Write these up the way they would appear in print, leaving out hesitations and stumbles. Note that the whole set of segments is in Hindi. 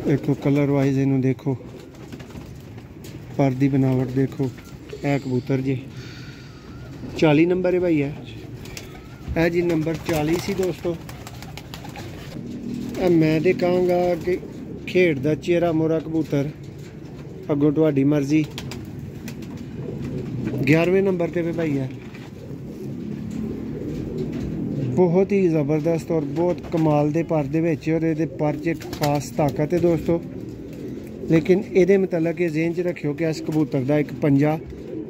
देखो कलर वाइज इन्हों देखो, पर दी बनावट देखो। है कबूतर जी 40 नंबर है भाई, है जी नंबर 40 सी दोस्तों। मैं तो कहूँगा कि खेड दा चेहरा मोरा कबूतर, अगों तुहाडी मर्जी। 11वें नंबर पे भाई है, बहुत ही ज़बरदस्त और बहुत कमाल दे पर दे विच, और ये पर च एक खास ताकत है दोस्तों। लेकिन ये मतलब ये ज़हन च रखियो कि इस कबूतर का एक पंजा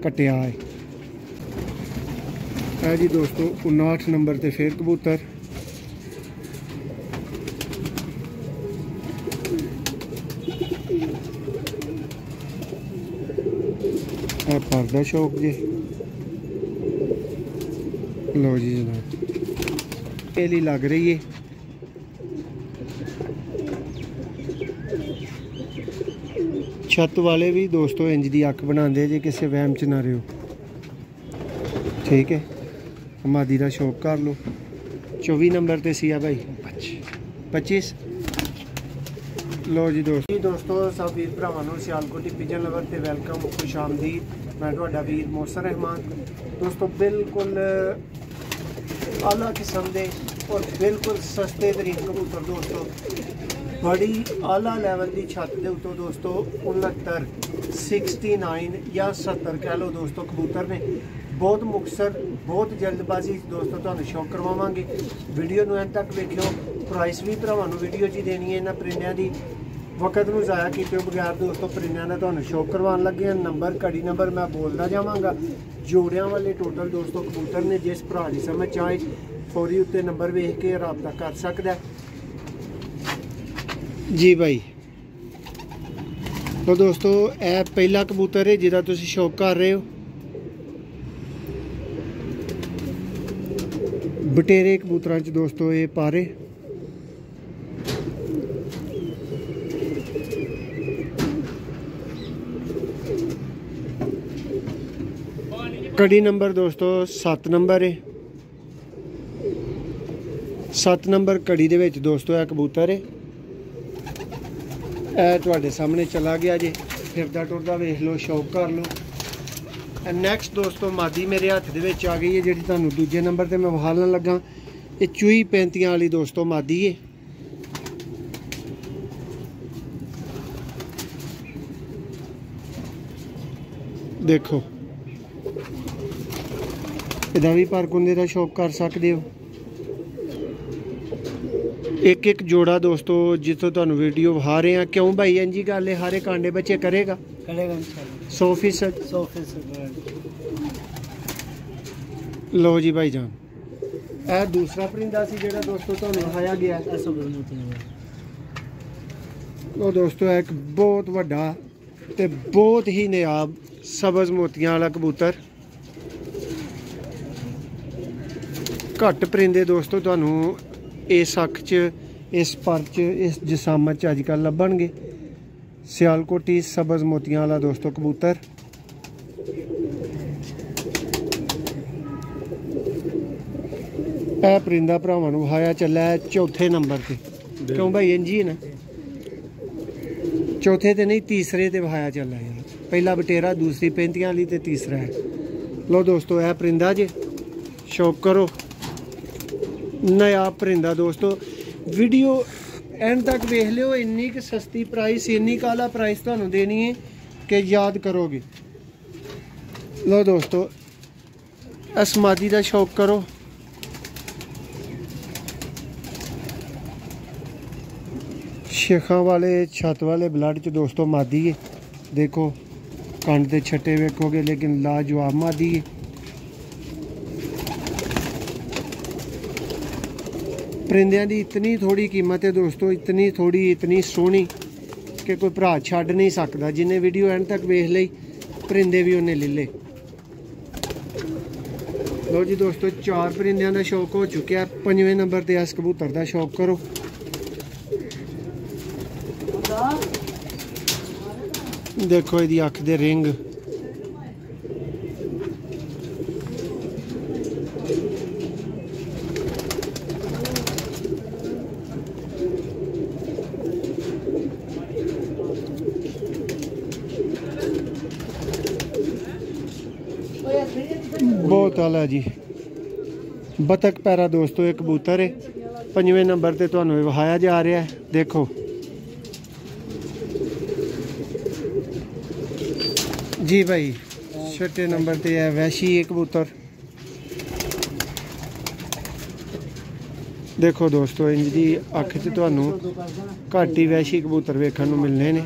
कटिया है जी दोस्तों। 59 नंबर ते फिर कबूतर, पर दा शौक जी। लो जी जनाब पहली लग रही है। छत वाले भी दोस्तों इंज दी अख बनाते जे, किसी वहम च ना रहो, ठीक है। मादी का शौक कर लो। 24 नंबर ते सिया भाई 25। लो जी दोस्तों सब वीर भरावां सियालकोटी पिजन लवर ते वेलकम, खुश आमदीद। मैं तुहाडा वीर मोहसन रहमान दोस्तों। बिल्कुल आला किस्म के और बिल्कुल सस्ते तरीन कबूतर दोस्तों, बड़ी आला लैवल की छत के उत्तों दोस्तों 69, 69 या 70 कह लो दोस्तों कबूतर ने। बहुत मुखसर, बहुत जल्दबाजी दोस्तों तुहानूं शौक करवावांगे। वीडियो नूं एंड तक वेखियो। प्राइस भी भरावां नूं वीडियो च देनी है इन्हां परिंदियां दी। वक्त नूं ज़ाया कीते बगैर दोस्तों परिंदियां दा तुहानूं शौक करवाउण लगे हैं। नंबर घड़ी नंबर मैं बोलदा जावांगा। जोड़ियां वाले टोटल दोस्तों कबूतर ने, जिस भरा दी समझ चाहे फौरी उत्ते नंबर वेख के राबता कर सकदा जी भाई। तो दोस्तों यह पहला कबूतर है जिहदा तुसीं शौक कर रहे हो। बटेरे कबूतरां च दोस्तों ये पारे, कड़ी नंबर दोस्तों 7 नंबर है। 7 नंबर कड़ी दे विच दोस्तों यह कबूतर है। यह तुहाडे सामने चला गया जे, फिरदा टुरदा वेख लो, शौक कर लो। नैक्सट दोस्तों मादी मेरे हत्थ दे विच आ गई है, जिहड़ी तुहानूं दूजे नंबर ते मैं विखालण लगा। ये चूई 35 वाली दोस्तों मादी है। देखो इहदा भी पर कुंदे दा शौक कर सकते हो। एक एक जोड़ा दोस्तों जितों तुहानूं वीडियो विखा रहे हैं। क्यों भाई इंजी गल है, हर एक आंडे बच्चे करेगा 100%। लो जी भाई जान, यह दूसरा परिंदा सी जिहड़ा दोस्तों तुहानूं विखाया गया। तो दोस्तों एक बहुत वड्डा ते बहुत ही नायाब सबज मोतियां वाला कबूतर। घट परिंदे दोस्तों तुहानूं इस अख च, इस पर च, इस जिसामत च अजकल लभणगे। सियालकोटी सबज मोतियां वाला दोस्तों कबूतर। यह परिंदा भरावां नूं विखाया चला है 4थे नंबर पे। क्यों भाई इंजी है ना, 4थे ते नहीं 3रे ते विखाया चला है। पहला बटेरा, दूसरी 35 वाली ते तीसरा है। लो दोस्तों यह परिंदा जे शौक करो, नया परिंदा दोस्तों। वीडियो एंड तक देख लियो। इन्नी कि सस्ती प्राइस, इन्नी काला प्राइस तुहानूं देनी है कि याद करोगे। लो दोस्तों इस मादी का शौक करो। शेखा वाले छत वाले ब्लड च दोस्तों मादी है। देखो कंड के छट्टे वेखोगे, लेकिन लाजवाब मादी है। परिंदियां दी इतनी थोड़ी कीमत है दोस्तों, इतनी थोड़ी, इतनी सोहनी कि कोई भरा छड्ड नहीं सकता। जिन्हें वीडियो एंड तक वेख ली परिंदे भी उन्हें ले ले। लो जी दोस्तों 4 परिंदियां का शौक हो चुका है। 5वें नंबर ते इस कबूतर का शौक करो। देखो इसकी अख दे रिंग, वाला जी बतख पैरा दोस्तों एक कबूतर है 5वें नंबर ते तुहानू विखाया जा रहा है। देखो जी भाई 6 नंबर ते है वैशी एक कबूतर। देखो दोस्तों इंज दी अख च तुहानू घट ही वैशी कबूतर वेखण नू मिलने ने।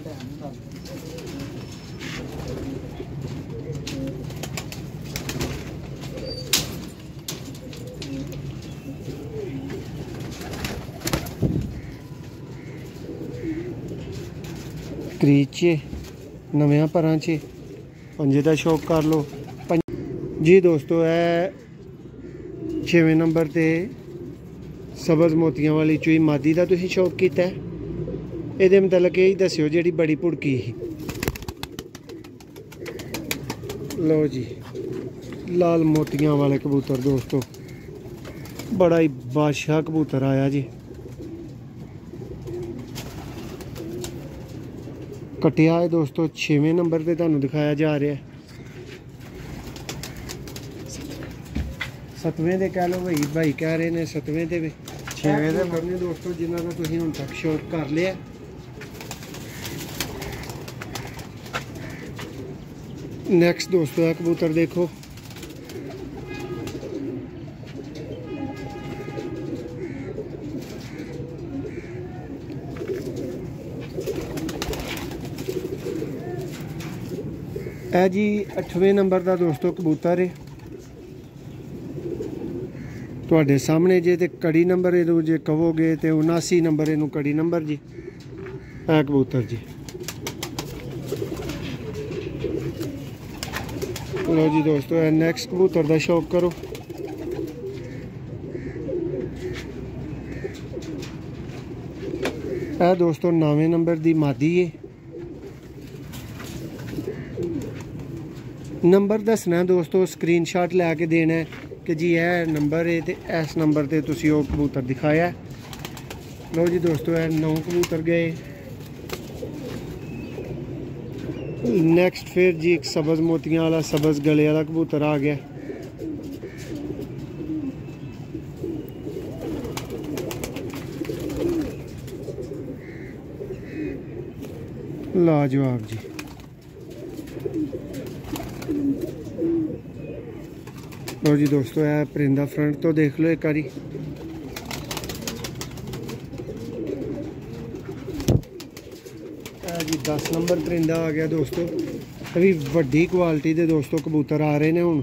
क्रीच नव्या परां च पंजे का शौक कर लो जी दोस्तों। है 6वें नंबर ते सबज मोतियां वाली चूई मादी का तुसीं शौक किया है। ये मतलब यही दस्यो जी बड़ी भुड़की ही। लो जी लाल मोतियां वाले कबूतर दोस्तों बड़ा ही बादशाह कबूतर आया जी। कटिया है दोस्तों 6वें नंबर पे तुहानू दिखाया जा रहा है। 7वें ते कह लो भाई कह रहे हैं 7वें ते 6वें ते करने दोस्तों जिन्हों का तुसीं हुण तक शौक कर लिया। नैक्सट दोस्तों है कबूतर देखो है जी 8वें नंबर का दोस्तों कबूतर है तुहाडे सामने जे ते कड़ी नंबर इहनू जे कहोगे तो 79 नंबर इहनू कड़ी नंबर जी है कबूतर जी। लो जी दोस्तों है नैक्सट कबूतर का शौक करो। है दोस्तों 9वें नंबर की मादी है। नंबर दसना दोस्तों स्क्रीनशॉट लैके देना है कि जी यह नंबर है तो इस नंबर पर तुसी वो कबूतर दिखाया। लो जी दोस्तों है 9 कबूतर गए। नैक्सट फिर जी एक सबज मोतियां वाला सबज गले वाला कबूतर आ गया। लाजवाब जी। लो जी दोस्तों है परिंदा फ्रंट तो देख लो एक बारी। जी 10 नंबर परिंदा आ गया दोस्तों। अभी वड्डी क्वालिटी के दोस्तों कबूतर आ रहे हैं हुण।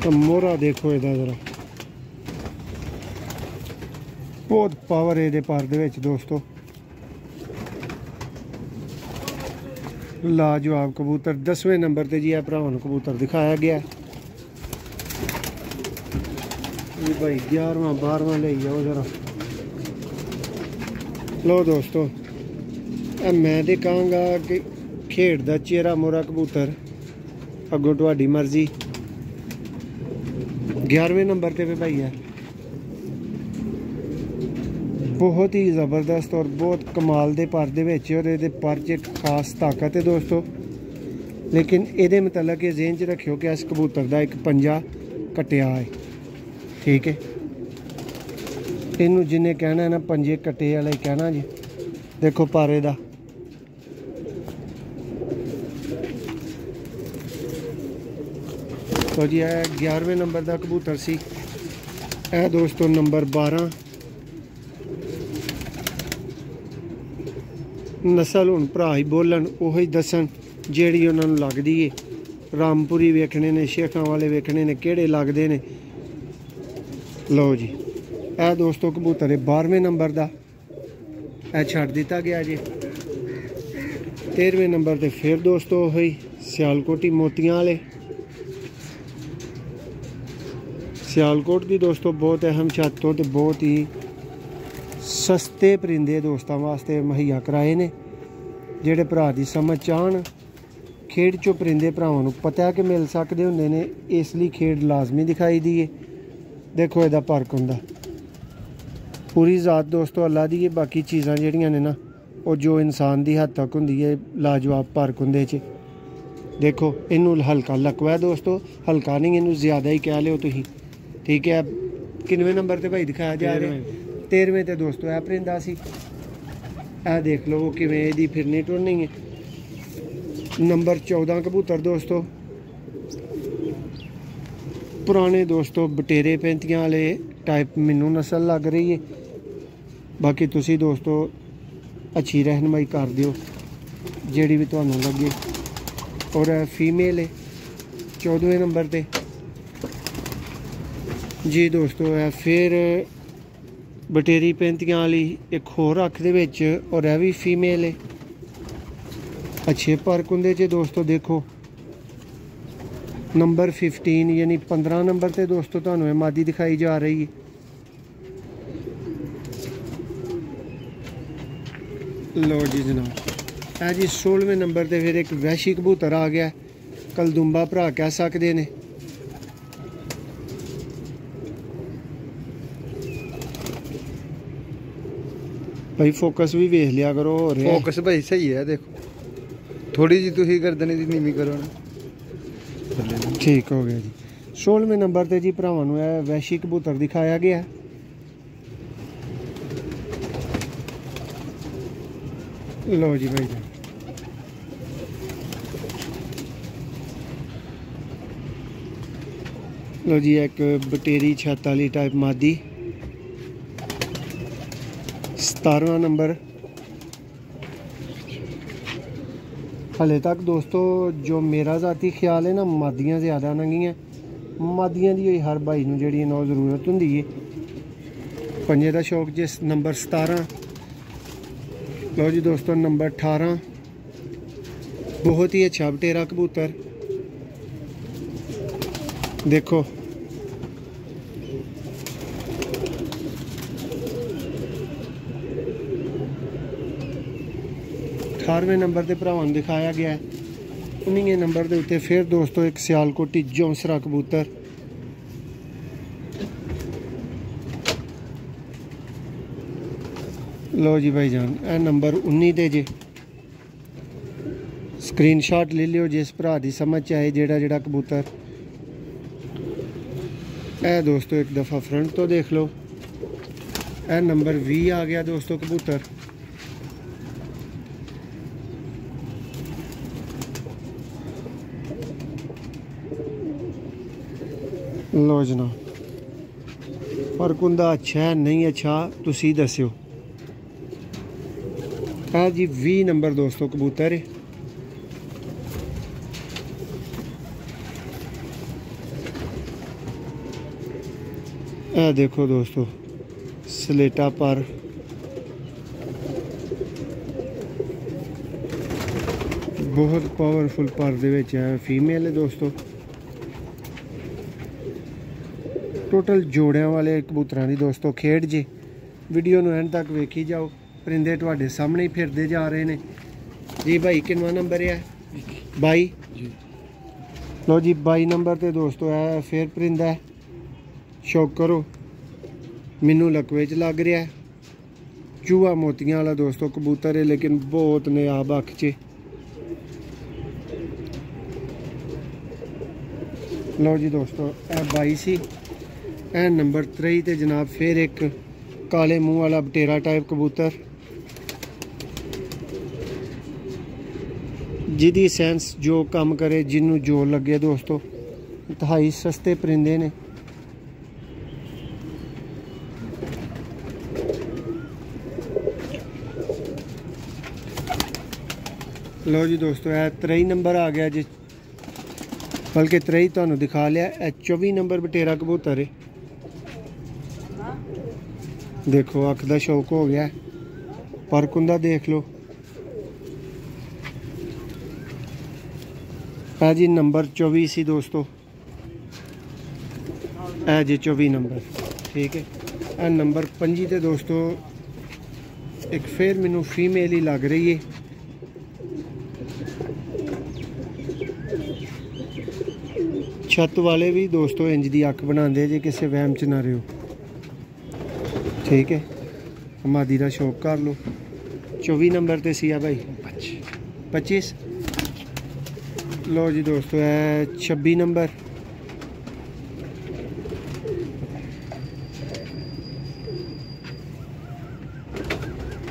तो मोहरा देखो इहदा जरा बहुत पावर है पर दे विच दोस्तों। लाजवाब कबूतर 10वें नंबर पर जी है भरावां नूं कबूतर दिखाया गया जी भाई 11वां 12वां ले जाओ जरा। लो दोस्तों मैं तो कहूँगा कि खेड दा चेहरा मोरा कबूतर अगों तुहाडी मर्जी। 11वें नंबर पर भाई है बहुत ही ज़बरदस्त और बहुत कमाल के पर और ये पर च खास ताकत है दोस्तों। लेकिन ये मतलब ये जेहन च रखियो कि इस कबूतर का एक पंजा कटिया है ठीक है। इनू जिन्हें कहना है ना पंजे कटे वाला ही कहना जी। देखो पारे दा तो जी है 11वें नंबर का कबूतर सी। है दोस्तों नंबर 12 नस्ल हुण भरा ही बोलन उही दसन जिहड़ी उन्होंने लगदी है। रामपुरी वेखने ने शेखां वाले वेखने ने किहड़े लगदे ने। लो जी ए दोस्तों कबूतर है 12वें नंबर का ए छड्ड दिता गया जी। 13वें नंबर पर फिर दोस्तों वही सियालकोटी मोतियां वाले। सियालकोट की दोस्तों बहुत अहम छत्तों तो बहुत ही सस्ते परिंदे दोस्तों वास्ते मुहैया कराए ने। जेडे भरा की समझ चाहन खेड चो परिंदे भरावां नूं पता है कि मिल सकते होंदे ने इसलिए खेड लाजमी दिखाई दी है। देखो ਇਹਦਾ फर्क हुंदा पूरी ज़ात दोस्तों अल्लाह दी है। बाकी चीज़ां जिहड़ियां ने ना वो जो इंसान की हद तक हुंदी है लाजवाब फर्क हुंदे च। देखो इनू हल्का लकवा है दोस्तों, हल्का नहीं, इनू ज़्यादा ही कह लियो तुसीं। ठीक है, किनवे नंबर ते भाई दिखाया जा रहा है? 13वें ते दोस्तों ऐ परिंदा सी। ए देख लो वो किवें इहदी फिरनी टुरनी है। नंबर 14 कबूतर दोस्तों, पुराने दोस्तों बटेरे पैंतियां वाले टाइप मैनू नस्ल लग रही है। बाकी तुसी दोस्तों अच्छी रहनमाई कर दियो जेड़ी भी तुहानू लगे। और फीमेल है 14वें नंबर पे जी दोस्तों। है फिर बटेरी पैंतियां वाली एक होर अख दे विच, और यह भी फीमेल है। अच्छे पर कुंदे च दोस्तों देखो नंबर 15 यानी 15 नंबर ते दोस्तों तुहानू यह मादी दिखाई जा रही है। लो जी जनाब, है जी 16वें नंबर ते फिर एक वैशी कबूतर आ गया, कलदुंबा भरा कह सकते ने। भाई फोकस भी वेख लिया करो। हो रहा फोकस भाई सही है, देखो थोड़ी जी तुसी गर्दन दी नीवी करो ना, ठीक हो गया जी। 16वें नंबर ते जी भरावां नू यह वैशी कबूतर दिखाया गया है। लो जी भाई, लो जी एक बटेरी छत वाली टाइप मादी 17वां नंबर। हले तक दोस्तों जो मेरा ज़ाती ख्याल है ना, मादियाँ ज़्यादा नंगियाँ, मादियाँ दी हर भाई नू जेह्ड़ी नौ ज़रूरत हुंदी है। पंजे दा शौक जिस नंबर 17। लो जी दोस्तों नंबर 18, बहुत ही अच्छा बटेरा कबूतर देखो। अठारहवें नंबर ते भरावां नू दिखाया गया है। 19वें नंबर के उत्ते फिर दोस्तों एक सियालकोटी जौंसरा कबूतर। लो जी भाई जान, ए नंबर 19 ते जे स्क्रीनशॉट ले लियो जिस भरा दी समझ आए जेड़ा जेड़ा कबूतर। ए दोस्तों एक दफ़ा फ्रंट तो देख लो। ए नंबर 20 आ गया दोस्तों कबूतर। लो जनाब, फर्क हुंदा अच्छा है नहीं अच्छा तुसी दस्यो। है जी 20 नंबर दोस्तों कबूतर है। ए देखो दोस्तों स्लेटा पर बहुत पावरफुल पर दे विच है, फीमेल है दोस्तों। टोटल जोड़ियां वाले कबूतरां दी दोस्तों खेड जी। वीडियो नू एंड तक वेखी जाओ, परिंदे तुहाडे सामने ही फिरदे जा रहे ने जी। भाई किनवा नंबर है? 22 जी। लो जी 22 नंबर ते दोस्तों है फिर परिंदा है, शौक करो मैनू लकवे च लग रहा है। चूहा मोतियां वाला दोस्तों कबूतर है, लेकिन बहुत नायाब अख च। लो जी दोस्तों ए 22 सी। ए नंबर 23 ते जनाब फिर एक काले मुंह वाला बटेरा टाइप कबूतर, जिदी सेंस जो काम करे, जिन्नू जो लगे दोस्तों। इंतहाई सस्ते परिंदे ने। लो जी दोस्तों ए 23 नंबर आ गया जी, बल्कि 23 तुहानू दिखा लिया। 24 नंबर बटेरा कबूतर है। देखो अख दा शौक हो गया, पर कुंदा देख लो। है जी नंबर 24 सी दोस्तों। है जी 24 नंबर, ठीक है। ए नंबर 25 ते दोस्तों एक फिर मैनू फीमेल ही लग रही है। छत वाले भी दोस्तों इंज दी अख बनाते जे, किसी वहम च ना रहो, ठीक है। मादी का शौक कर लो। 24 नंबर ते सिया भाई 25। लो जी दोस्तों है 26 नंबर।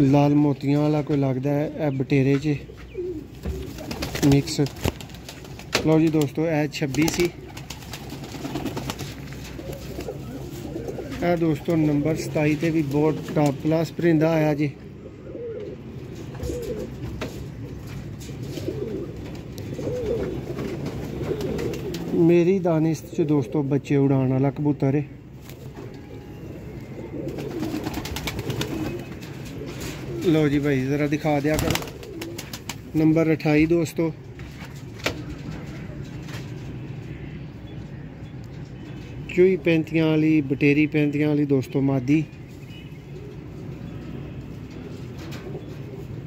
लाल मोतियां वाला कोई लगता है बटेरे च मिक्स। लो जी दोस्तों है 26 सी। दोस्तों नंबर 27 ते भी बहुत टॉप क्लास परिंदा आया जी। मेरी दानिश च दोस्तों बच्चे उड़ाने वाला कबूतर है। लो जी भाई ज़रा दिखा दिया करो। नंबर 28 दोस्तों। चूई पैंतियां वाली बटेरी पैंतियां वाली दोस्तों मादी,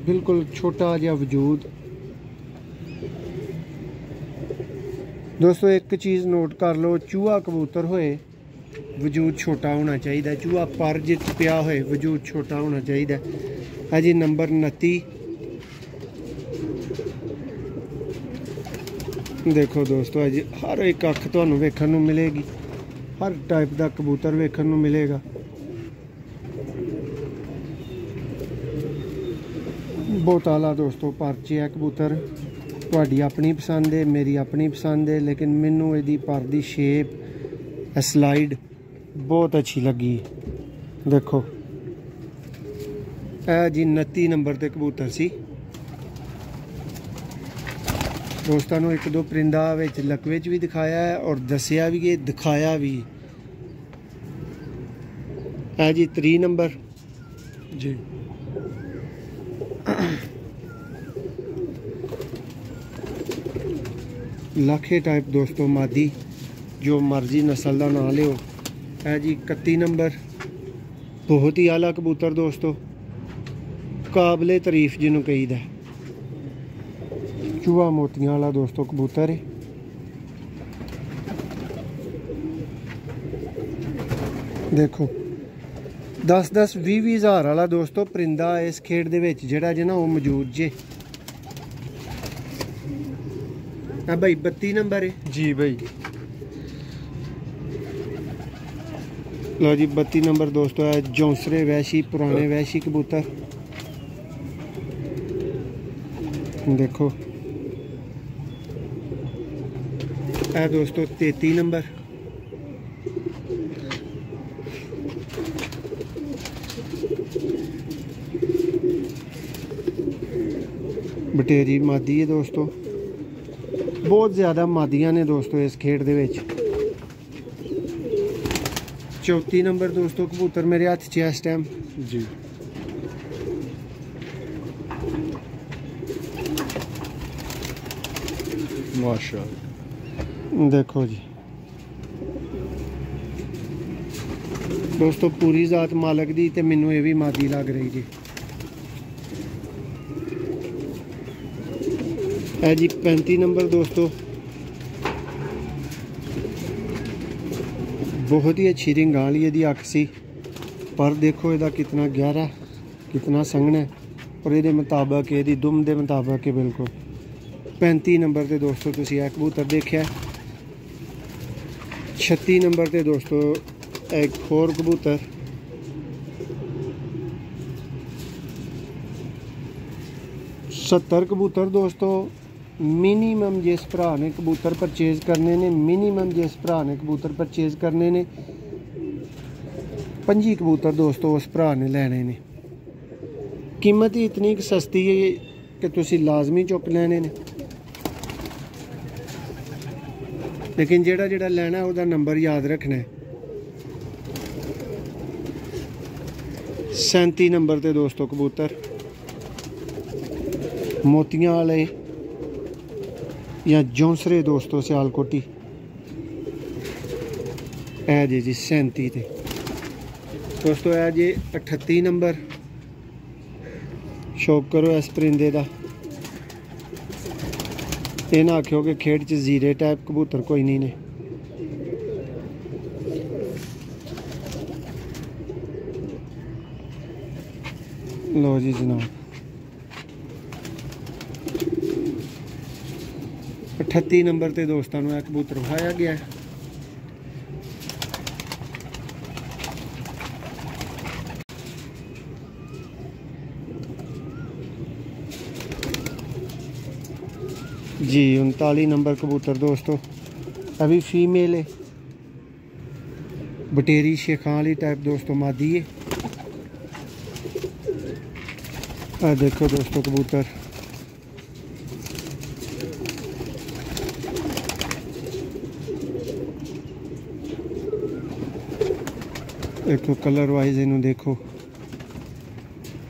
बिल्कुल छोटा जिहा वजूद। दोस्तों एक चीज़ नोट कर लो, चूहा कबूतर होए वजूद छोटा होना चाहिए। चूहा पर जित पिया होए वजूद छोटा होना चाहिए है जी। नंबर 29। देखो दोस्तों है जी हर एक अख तुहानू वेखण नू मिलेगी, हर टाइप का कबूतर वेखण नू मिलेगा। बहुत आला दोस्तों परचे है कबूतर। तुहाडी अपनी पसंद है, मेरी अपनी पसंद है, लेकिन मैनू इहदी पर दी शेप स्लाइड बहुत अच्छी लगी। देखो है जी 29 नंबर ते कबूतर सी। दोस्तों नू एक दो परिंदा विच लकवे च भी दिखाया है और दसिया भी है, दिखाया भी है जी 3 नंबर जी। लाखे टाइप दोस्तों मादी, जो मर्जी नस्ल का ना लियो है जी। 31 नंबर बहुत ही आला कबूतर दोस्तों, काबले तारीफ जिन्हों कही दा। चूहा मोतियां वाला दोस्तों कबूतर है। देखो 10-10 20-20 हज़ार वाला दोस्तों परिंदा इस खेड दे विच जिहड़ा जे ना वो मौजूद जे। भाई 32 नंबर है जी भाई। लो जी 32 नंबर दोस्तों है जौंसरे वैशी, पुराने वैशी कबूतर। देखो है दोस्तों 33 नंबर। बटेरी मादी है दोस्तों, बहुत ज़्यादा मादियां ने दोस्तों इस खेड दे विच। 34 नंबर दोस्तों कबूतर मेरे हाथ च इस टाइम जी। माशाअल्लाह। देखो जी दोस्तों पूरी ज़ात मालक दी ते मैनू ये भी मादी लग रही जी। है जी 35 नंबर दोस्तों। बहुत ही अच्छी रिंग वाली यदि अख सी, पर देखो ਇਹਦਾ कितना गहरा कितना संघना है और ये मुताबिक ये दुम के मुताबिक है बिल्कुल। 35 नंबर ते दोस्तों तुसी यह कबूतर देखा। 36 नंबर ते दोस्तों एक होर कबूतर। सत्तर कबूतर दोस्तों मिनीमम जिस भरा ने कबूतर परचेज करने ने, मिनीमम जिस भरा ने कबूतर परचेज करने ने 25 कबूतर दोस्तों उस भरा ने लेने ने। कीमत ही इतनी सस्ती है कि तुसी लाजमी चुक लेने ने, लेकिन जेड़ा जेड़ा लेना है उसका नंबर याद रखना है। 37 नंबर ते दोस्तों कबूतर मोतियां वाले या जौंसरे दोस्तों सियालकोटी है जी 37 ते दोस्तों है जी 38 नंबर। शौक करो इस परिंदे का। ये ना आखियो कि खेड च जीरे टाइप कबूतर कोई नहीं ने। लो जी जनाब 38 नंबर ते दोस्तों को कबूतर विखाया गया है। जी 39 नंबर कबूतर दोस्तों, अभी फीमेल है, बटेरी शेखां वाली टाइप दोस्तों मादी है। देखो दोस्तों कबूतर, देखो कलर वाइज इनू देखो,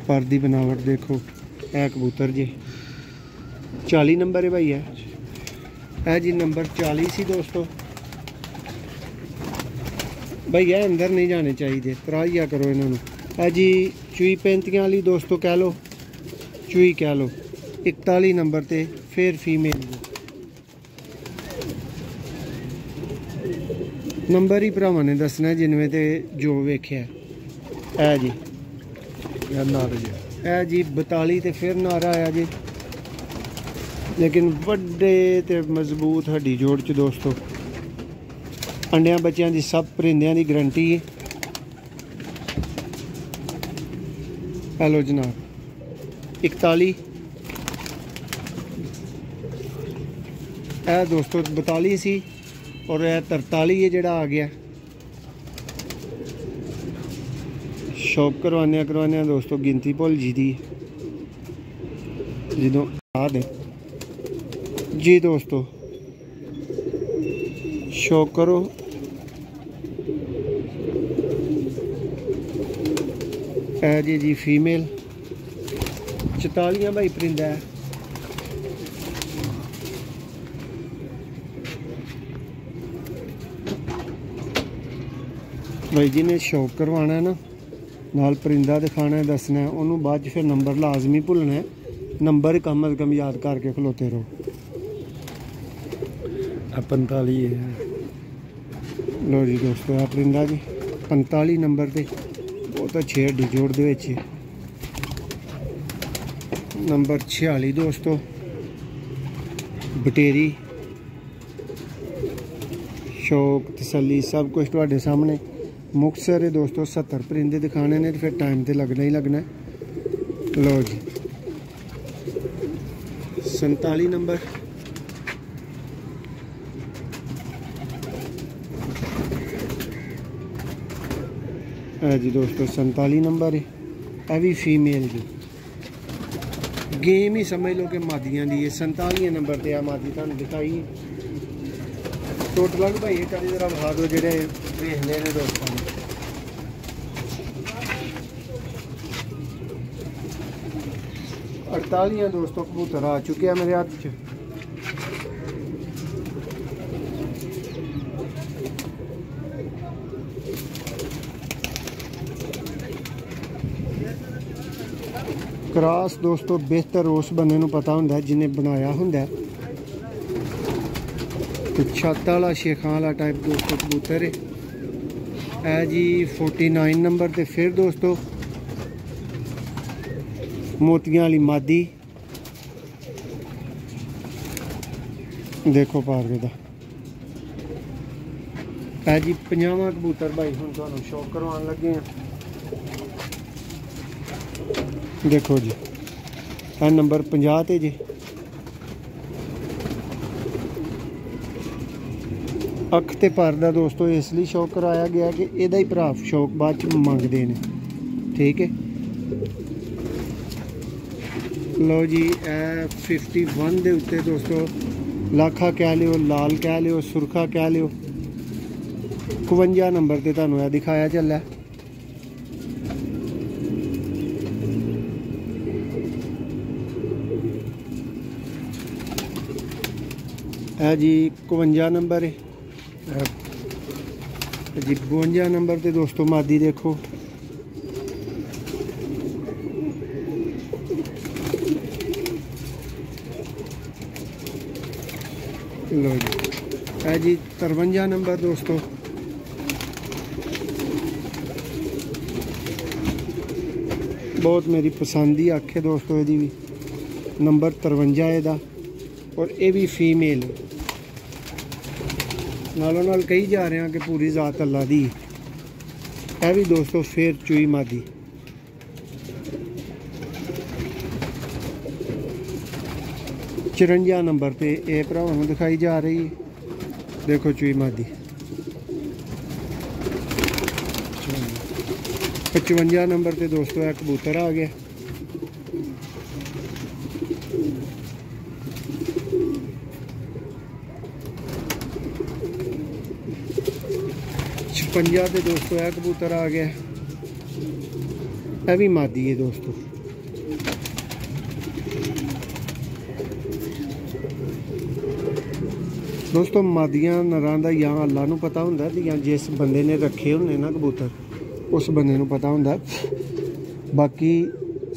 पर दी बनावट देखो। है कबूतर जी 40 नंबर है भाई, है जी नंबर 40 सी दोस्तों। भैया अंदर नहीं जाने चाहिए, तराइया करो इन्होंने। है जी चूई 35 वाली दोस्तों कह लो, चूई कह लो। 41 नंबर ते फिर फीमेल नंबर ही भरावां ने दसना जिनमें ते जो वेख्या है जी। है जी 42 ते फिर नारा आया जी, लेकिन बड़े ते मजबूत हड्डी जोड़ च दोस्तों। अंडियां बच्चों की सब परिंदियां की गारंटी है। हेलो जनाब 41 है दोस्तों, 42 सी और 43 है जड़ा आ गया। शौक करवाने दोस्तों, गिनती भुल जी दी जो आ दे जी दोस्तों। शौक करो, है जी फीमेल 44 भाई परिंदा है। भाई जी ने शौक करवाना है ना, नाल परिंदा दिखाना है, दसना है, उन्होंने बाद फिर नंबर लाजमी भुलना है। नंबर कम अज कम याद करके खलोते रहो। 45 है। लो जी दोस्तों, है परिंदा जी 45 नंबर ते बहुत अच्छे हड्डी जोड़ दे विच। नंबर 46 दोस्तों, बटेरी शौक तसल्ली सब कुछ तुहाडे सामने। मुक्तसर है दोस्तों, 70 परिंदे दिखाने ने, फिर टाइम तो लगना ही लगना है। लो जी 47 नंबर, है जी दोस्तों 47 नंबर है। यह भी फीमेल जी, गेम ही समझ लो कि मादियां दी है। 47 नंबर ते आ मादी तुहानू दिखाई। टोटल भाई एक बारी जरा विखा दो जेडे वेखने ने दोस्तों ने। अड़तालियां दोस्तों कबूतर आ चुके हैं मेरे हाथ च। क्रॉस दोस्तों बेहतर उस बंदे नूं पता हुंदा जिन्हें बनाया हुंदा। छत वाला शेखां वाला टाइप दोस्तों कबूतर है जी 49 नंबर ते फिर दोस्तों मोतियां वाली मादी। देखो पारवे दा है जी 50वां कबूतर भाई हुण तुहानूं शौक करवाउण लगे हैं। देखो जी है नंबर 50 ते जी। अख ते पर दा दोस्तों इसलिए शौक कराया गया कि इहदा ही भरा शौक बाद च मंगदे ने, ठीक है। लो जी 51 दे उत्ते दोस्तों लाखा कह लियो, लाल कह लियो, सुरखा कह लियो। 51 नंबर ते तुहानूं यह दिखाया चला। है जी 51 नंबर है जी। 52 नंबर ते दोस्तों मादी देखो। लो जी है जी 53 नंबर दोस्तों। बहुत मेरी पसंद ही अख है दोस्तों, यदी भी नंबर 53 है और ये भी फीमेल है। नालों नाल कही जा रहे हैं कि पूरी ज़ात अल्लाह दी। है भी दोस्तों फिर चूई मादी। चुरंजा नंबर पे ये भरावां नूं दिखाई जा रही है। देखो चूई मादी। 55 नंबर पे दोस्तों एक कबूतर आ गया। पंजा पे दोस्तों यह कबूतर आ गया। यह भी मादी है दोस्तों। दोस्तों मादियां नरां दा या अल्लाह नूं पता हुंदा ते या जिस बंदे ने रखे होंदे ना कबूतर उस बंदे नूं पता हुंदा। बाकी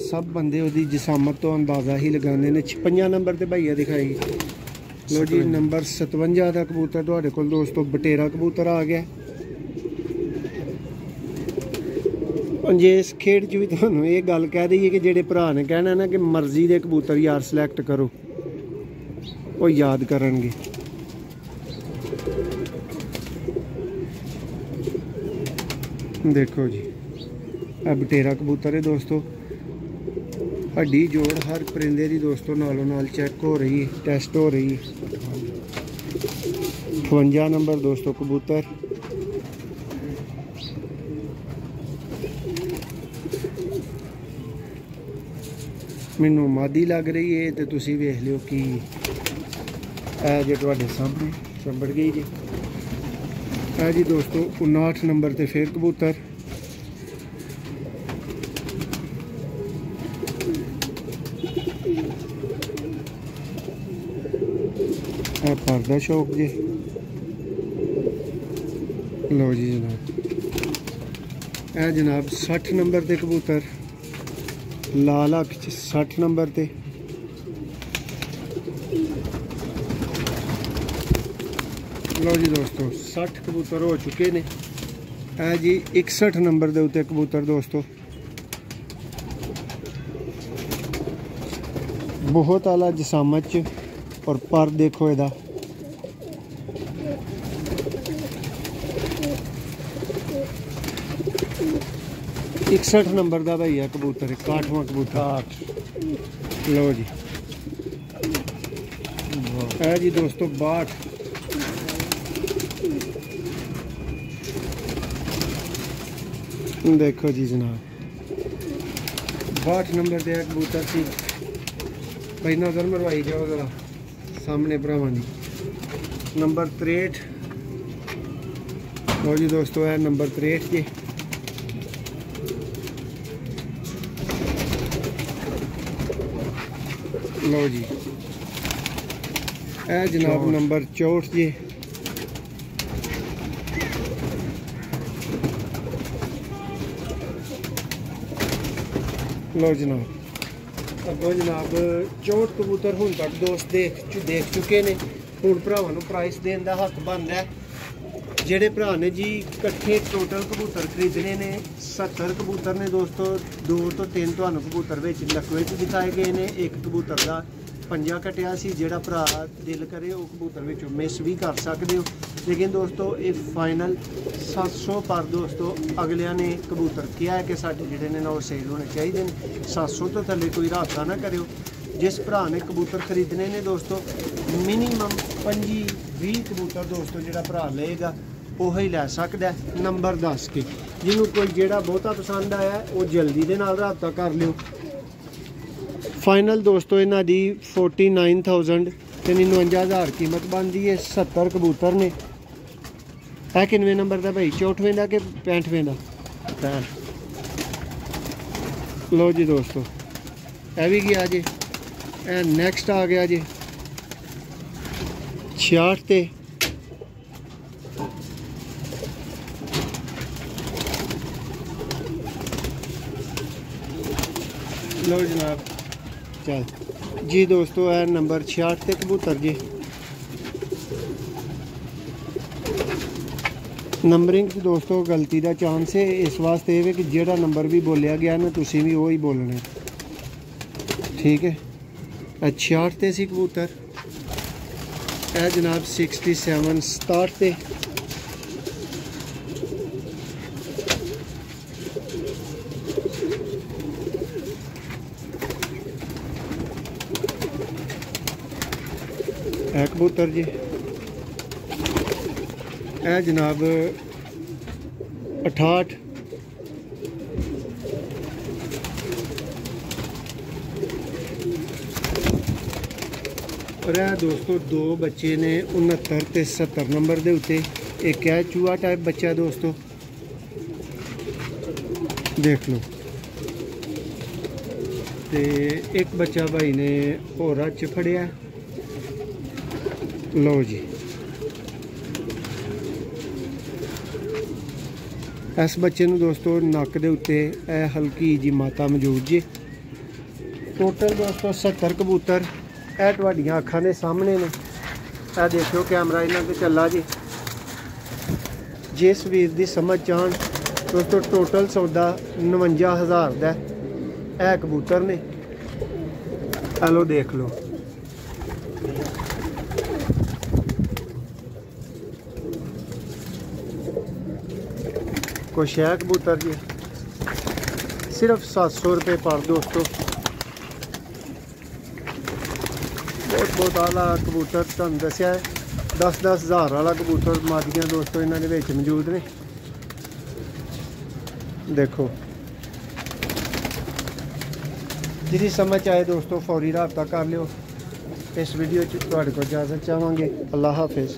सब बंदे उहदी जिसामत तो अंदाज़ा ही लगाते हैं। 56 नंबर ते भैया दिखाई। लो जी नंबर 57 का कबूतर तुहाडे कोल दोस्तों बटेरा कबूतर आ गया। जे इस खेड च भी तुहानूं ये गल कह दईए कि जेडे भरा ने कहना ना कि मर्जी दे कबूतर यार सिलेक्ट करो वो याद करनगे। देखो जी आ बटेरा कबूतर है दोस्तों। हड्डी जोड़ हर परिंदे की दोस्तों नालों नाल चेक हो रही है, टेस्ट हो रही है। 52 नंबर दोस्तों कबूतर। मैनू मादी लग रही है तो तुसी वेख लियो कि जो तुहाडे सामने चंबड़ गई जी। है जी दोस्तों 59 नंबर ते फिर कबूतर। पर्दा शौक जी। लो जी जनाब है जनाब 60 नंबर ते कबूतर। लाल अख 60 नंबर ते। लो जी दोस्तों 60 कबूतर हो चुके ने। है जी 61 नंबर के उत्ते कबूतर दोस्तों। बहुत आला जिसामत च और पर देखो इहदा। इकसठ नंबर का भैया कबूतर 61वां कबूतर। लो जी है जी दोस्तों 62। देखो जी जनाब 62 नंबर पे कबूतर सी। भाई नजर मरवाई जाओ जरा सामने भरावां दी। नंबर 63। लो जी दोस्तों है नंबर 63 जी। लो जी है जनाब नंबर 64 जी। लो जनाब अगो जनाब 64 कबूतर हुण तक दोस्त देख चुके ने। हुण भरावां नूं प्राइस देने का हक बनदा है। जेडे भरा ने जी इकट्ठे टोटल कबूतर खरीदने ने 70 कबूतर ने दोस्तों। 2 तो 3 तुहानूं कबूतर विच लकवे च दिखाए गए ने। एक कबूतर का पंजा कटिया सी। जेड़ा भरा दिल करे वो कबूतर विचों मिस भी कर सकते हो। लेकिन दोस्तों ये फाइनल 700 पर दोस्तों अगलिया ने कबूतर किया है कि साढ़े जोड़े ने ना वो सेल होने चाहिए। 700 तो थले कोई राबता ना करो। जिस भरा ने कबूतर खरीदने ने दोस्तों मिनीमम 25-20 कबूतर दोस्तों जो भरा लेगा वो ही लै सकता है नंबर दस के। जिन्हों कोई जोड़ा बहुता पसंद आया वो जल्दी दे नाल राबता कर लियो। फाइनल दोस्तों इन्हां दी 49,000 ते 59,000 कीमत बनती है। 70 कबूतर ने। है किनवे नंबर का भाई 64वें का कि 65वें का? लो जी दोस्तों यह भी गया जी। नैक्सट आ गया जी 66 ते। लो जनाब चल जी दोस्तों है नंबर 66 ते कबूतर जी। नंबरिंग दोस्तों गलती का चांस है। इस वास्ते है कि जेड़ा नंबर भी बोलिया गया ना तुसी भी वही बोलना ठीक है। 66 ते सी कबूतर। ਇਹ ਜਨਾਬ 67 67 ਤੇ ਇਹ ਕਬੂਤਰ ਜੀ ਇਹ जनाब 68 और ਇਹ दोस्तों दो बच्चे ने 69 ਤੇ 70 नंबर ਦੇ ਉੱਤੇ एक है चूहा टाइप बच्चा दोस्तों देख लो ते एक बच्चा भाई ने होरा च फड़िया लो जी इस बच्चे नूं दोस्तों नक दे उत्ते हल्की जी माता मौजूद जी टोटल दोस्तों 70 कबूतर ਇਹ ਤੁਹਾਡੀਆਂ ਅੱਖਾਂ ਦੇ ਸਾਹਮਣੇ ਨੇ ਇਹ ਦੇਖਿਓ ਕੈਮਰਾ ਇਹਨਾਂ ਤੇ ਚੱਲਾ ਜੀ ਜਿਸ ਵੀਰ ਦੀ ਸਮਝ ਚਾਹਣ ਦੋਸਤੋ ਟੋਟਲ ਸੌਦਾ 59000 ਦਾ ਇਹ ਕਬੂਤਰ ਨੇ ਹਲੋ ਦੇਖ ਲਓ कुछ है कबूतर जी सिर्फ 700 रुपये पर दोस्तों बहुत आला कबूतर तुहानू दस्सिया है 10-10 हज़ार वाला कबूतर मादियां दोस्तों इन्हां दे विच मौजूद ने देखो जिहदी समझ आए दोस्तों फौरी राबता कर लियो इस वीडियो च तुहाडे कोल इजाजत चाहांगे अल्लाह हाफिज़।